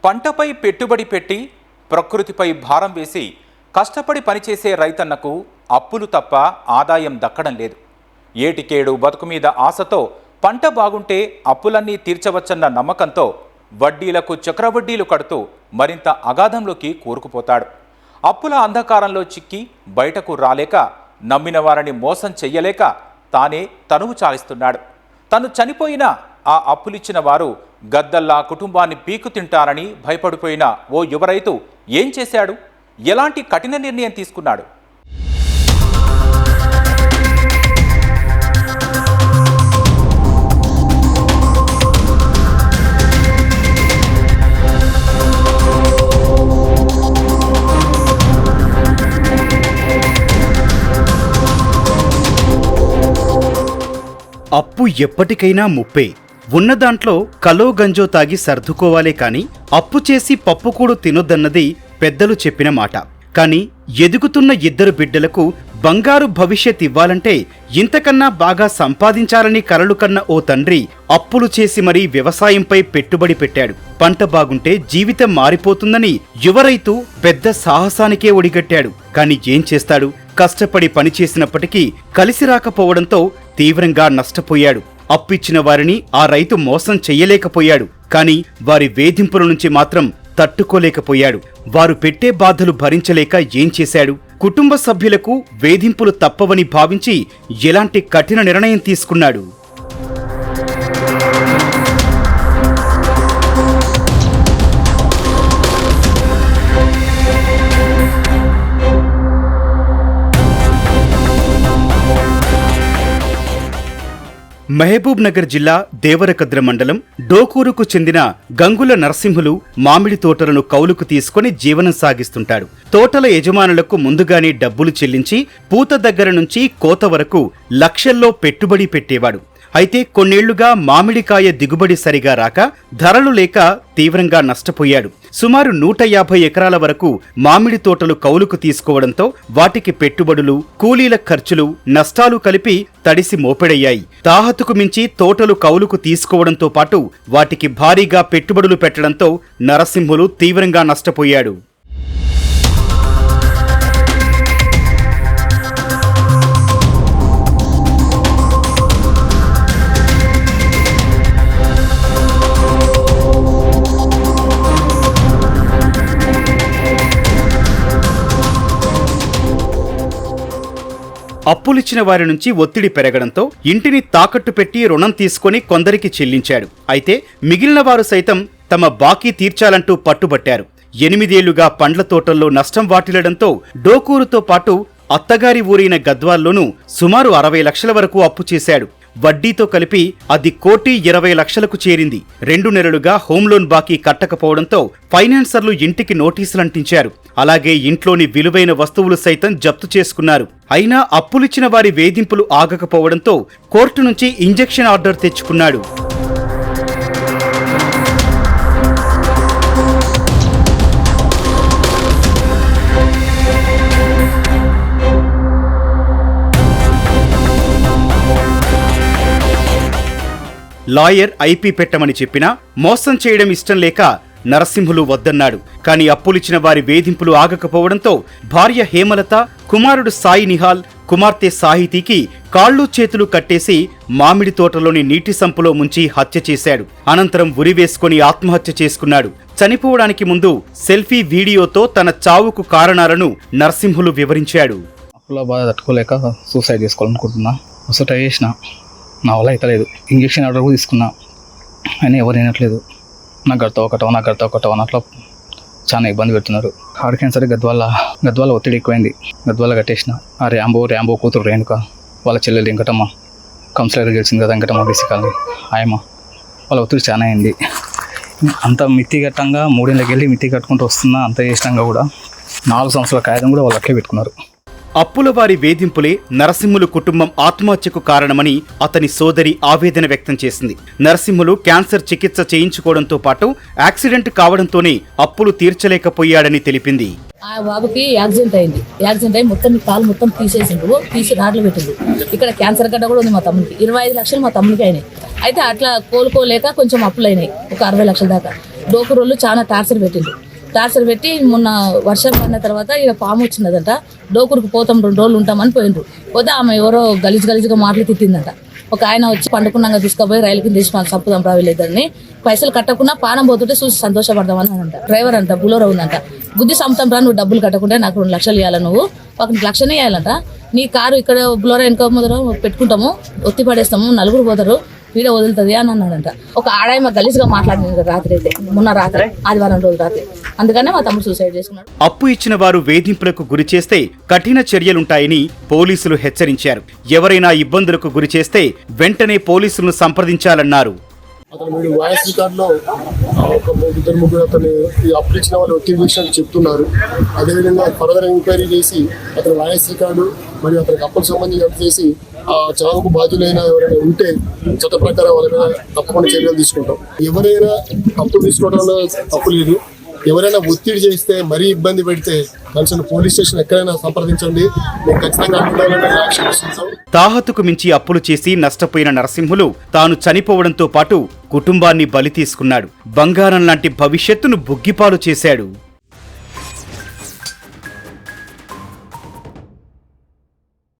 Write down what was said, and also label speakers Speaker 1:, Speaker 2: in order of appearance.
Speaker 1: పంటపై పెట్టుబడి పెట్టి ప్రకృతిపై భారం వేసి కష్టపడి పనిచేసే రైతన్నకు అప్పులు తప్ప ఆదాయం దక్కడం లేదు. ఏటికేడు బతుకు మీద ఆశతో పంట బాగుంటే అప్పులన్నీ తీర్చవచ్చన్న నమ్మకంతో వడ్డీలకు చక్రవడ్డీలు కడుతూ మరింత అగాధంలోకి కూరుకుపోతాడు. అప్పుల అంధకారంలో చిక్కి బయటకు రాలేక, నమ్మిన వారిని మోసం చెయ్యలేక తానే తనువు చాలిస్తున్నాడు. తను చనిపోయినా ఆ అప్పులిచ్చిన వారు గద్దల్లా కుటుంబాన్ని పీకు తింటారని భయపడిపోయిన ఓ యువ రైతు ఏం చేశాడు? ఎలాంటి కఠిన నిర్ణయం తీసుకున్నాడు?
Speaker 2: అప్పు ఎప్పటికైనా ముప్పే. ఉన్నదాంట్లో కలో గంజో తాగి సర్దుకోవాలే కాని అప్పు చేసి పప్పుకూడు తినొద్దన్నది పెద్దలు చెప్పిన మాట. కాని ఎదుగుతున్న ఇద్దరు బిడ్డలకు బంగారు భవిష్యత్ ఇవ్వాలంటే ఇంతకన్నా బాగా సంపాదించాలని కలలు కన్న ఓ తండ్రి అప్పులు చేసి మరీ వ్యవసాయంపై పెట్టుబడి పెట్టాడు. పంట బాగుంటే జీవితం మారిపోతుందని యువ రైతు పెద్ద సాహసానికే ఒడిగట్టాడు. కాని ఏం చేస్తాడు? కష్టపడి పనిచేసినప్పటికీ కలిసి రాకపోవడంతో తీవ్రంగా నష్టపోయాడు. అప్పిచ్చిన వారిని ఆ రైతు మోసం చెయ్యలేకపోయాడు. కాని వారి వేధింపుల నుంచి మాత్రం తట్టుకోలేకపోయాడు. వారు పెట్టే బాధలు భరించలేక ఏం చేశాడు? కుటుంబ సభ్యులకు వేధింపులు తప్పవని భావించి ఎలాంటి కఠిన నిర్ణయం తీసుకున్నాడు? మహబూబ్ నగర్ జిల్లా దేవరకద్ర మండలం డోకూరుకు చెందిన గంగుల నరసింహులు మామిడి తోటలను కౌలుకు తీసుకుని జీవనం సాగిస్తుంటాడు. తోటల యజమానులకు ముందుగానే డబ్బులు చెల్లించి పూత దగ్గర నుంచి కోత వరకు లక్షల్లో పెట్టుబడి పెట్టేవాడు. అయితే కొన్నేళ్లుగా మామిడికాయ దిగుబడి సరిగా రాక ధరలు లేక తీవ్రంగా నష్టపోయాడు. సుమారు 150 ఎకరాల వరకు మామిడి తోటలు కౌలుకు తీసుకోవడంతో వాటికి పెట్టుబడులు, కూలీల ఖర్చులు, నష్టాలు కలిపి తడిసి మోపెడయ్యాయి. తాహతుకు మించి తోటలు కౌలుకు తీసుకోవడంతో పాటు వాటికి భారీగా పెట్టుబడులు పెట్టడంతో నరసింహులు తీవ్రంగా నష్టపోయాడు. అప్పులిచ్చిన వారి నుంచి ఒత్తిడి పెరగడంతో ఇంటిని తాకట్టు పెట్టి రుణం తీసుకుని కొందరికి చెల్లించాడు. అయితే మిగిలిన వారు సైతం తమ బాకీ తీర్చాలంటూ పట్టుబట్టారు. 8 ఏళ్లుగా పండ్ల తోటల్లో నష్టం వాటిల్లడంతో డోకూరుతో పాటు అత్తగారి ఊరైన గద్వాల్లోనూ సుమారు 60 లక్షల వరకు అప్పు చేశాడు. వడ్డీతో కలిపి అది 1,20,00,000కు చేరింది. 2 నెలలుగా హోమ్ లోన్ బాకీ కట్టకపోవడంతో ఫైనాన్సర్లు ఇంటికి నోటీసులంటించారు. అలాగే ఇంట్లోని విలువైన వస్తువులు సైతం జప్తు చేసుకున్నారు. అయినా అప్పులిచ్చిన వారి వేధింపులు ఆగకపోవడంతో కోర్టు నుంచి ఇంజెక్షన్ ఆర్డర్ తెచ్చుకున్నాడు. లాయర్ ఐపీ పెట్టమని చెప్పినా మోసం చేయడం ఇష్టం లేక నరసింహులు వద్దన్నాడు. కాని అప్పులిచ్చిన వారి వేధింపులు ఆగకపోవడంతో భార్య హేమలత, కుమారుడు సాయి నిహాల్, కుమార్తె సాహితీకి కాళ్ళు చేతులు కట్టేసి మామిడి తోటలోని నీటి సంపులో ముంచి హత్య చేశాడు. అనంతరం ఉరివేసుకుని ఆత్మహత్య చేసుకున్నాడు. చనిపోవడానికి ముందు సెల్ఫీ వీడియోతో తన చావుకు కారణాలను నరసింహులు వివరించాడు.
Speaker 3: అప్పుల బాధ తట్టుకోలేక సూసైడ్ చేసుకోవాలనుకుంటున్నా. ఒకసారి ట్రై చేసిన, నా వల్ల అయితే లేదు. ఇంజక్షన్ ఆర్డర్ కూడా తీసుకున్నా, అయినా ఎవరు వినట్లేదు. నాకు గడతావు అట్లా చాలా ఇబ్బంది పెడుతున్నారు. హార్ట్ క్యాన్సర్ గద్వాల ఒత్తిడి ఎక్కువైంది. గద్వాల కట్టేసిన. ఆ ర్యాంబో కూతురు రేణుక, వాళ్ళ చెల్లెలు వెంకటమ్మ, కౌన్సిలర్ గెలిచింది కదా వెంకటమ్మ బేసికల్ని, ఆయమ్మ, వాళ్ళ ఒత్తిడి చాలా అయింది. అంత మిత్తి కట్టంగా 3 ఏళ్ళకి వెళ్ళి మిత్తి కట్టుకుంటూ వస్తున్నా. అంత చేసినాక కూడా 4 సంవత్సరాల కాగితం కూడా వాళ్ళు అట్లే పెట్టుకున్నారు.
Speaker 2: అప్పుల వారి వేధింపులే నరసింహులు కుటుంబం ఆత్మహత్యకు కారణమని అతని సోదరి ఆవేదన వ్యక్తం చేసింది. నరసింహులు క్యాన్సర్ చికిత్స చేయించుకోవడంతో పాటు యాక్సిడెంట్ కావడంతోనే అప్పులు తీర్చలేకపోయాడని తెలిపింది.
Speaker 4: ఆ బాబుకి యాక్సిడెంట్ అయింది. యాక్సిడెంట్ అయి మొత్తం కాలు మొత్తం తీసి రాడ్లు పెట్టింది. ఇక్కడ క్యాన్సర్ గడ్డ కూడా ఉంది మా తమ్ముడికి. 25 లక్షలు మా తమ్ముడికి అయినాయి. అయితే అట్లా కోలుకోలేక కొంచెం అప్పులు అయినాయి, ఒక 60 లక్షల దాకా. డోకూరోళ్ళు చాలా టార్చర్ పెట్టిండ్రు. టార్చర్ పెట్టి మొన్న వర్షం పడిన తర్వాత ఇక పాము వచ్చిందంట. డోకూరుకు పోతాం 2 రోజులు ఉంటామని పోయిండ్రు. పోతే ఆమె ఎవరో గలీజ్గా మాటలు తిట్టిందంట. ఒక ఆయన వచ్చి పండుకున్నాక తీసుకుపోయి రైలు కింద తీసి మాకు చంపుదాం రావిలేదని పైసలు కట్టకుండా పానం పోతుంటే చూసి సంతోషపడదామని అంట. డ్రైవర్ అంట, బులోరో ఉందంట. బుద్ధి సొంతం రా, నువ్వు డబ్బులు కట్టకుండా నాకు 2 లక్షలు ఇవ్వాలి, నువ్వు 1 లక్షనే ఇవ్వాలంట. నీ కారు ఇక్కడ బులోరో వెనక ముందర పెట్టుకుంటాము, ఒత్తి పడేస్తాము, 4 పోతారు, వీడియో వదులుతుంది అని అన్నాడంట. ఒక ఆడాయమ గలీజ్గా మాట్లాడింది రాత్రి అయితే, మొన్న రాత్రి ఆదివారం రోజు రాత్రి. అందుకనే మా తమ్ముడు సూసైడ్ చేసుకున్నాడు.
Speaker 2: అప్పు ఇచ్చిన వారు వేధింపులకు గురి చేస్తే కఠిన చర్యలుంటాయని పోలీసులు హెచ్చరించారు. ఎవరైనా ఇబ్బందులకు గురి చేస్తే వెంటనే పోలీసులను సంప్రదించాలన్నారు.
Speaker 5: అతను మీరు వాయిస్ రికార్డులో ఒక 2-3 అతను ఈ అప్పులు ఇచ్చిన వాళ్ళు ఒత్తిడి విషయాన్ని చెప్తున్నారు. అదేవిధంగా ఫర్దర్ ఎంక్వైరీ చేసి అతని వాయిస్ రికార్డు మరియు అతనికి అప్పులకు సంబంధించి చేసి ఆ చావుకు బాధ్యులైన ఎవరైనా ఉంటే చట్ట ప్రకారం వాళ్ళ మీద తప్పకుండా చర్యలు తీసుకుంటాం. ఎవరైనా అప్పులు తీసుకోవడంలో తప్పు లేదు. ఎవరైనా ఒత్తిడి చేస్తే మరీ ఇబ్బంది పెడితే కన్సర్న్ పోలీస్ స్టేషన్ ఎక్కడైనా సంప్రదించండి. మేము ఖచ్చితంగా అడ్డుకోవాలని యాక్షన్ తీసుకుంటాం.
Speaker 2: తాహతుకు మించి అప్పులు చేసి నష్టపోయిన నరసింహులు తాను చనిపోవడంతో పాటు కుటుంబాన్ని బలి తీసుకున్నాడు. బంగారం లాంటి భవిష్యత్తును బుగ్గిపాలు చేశాడు.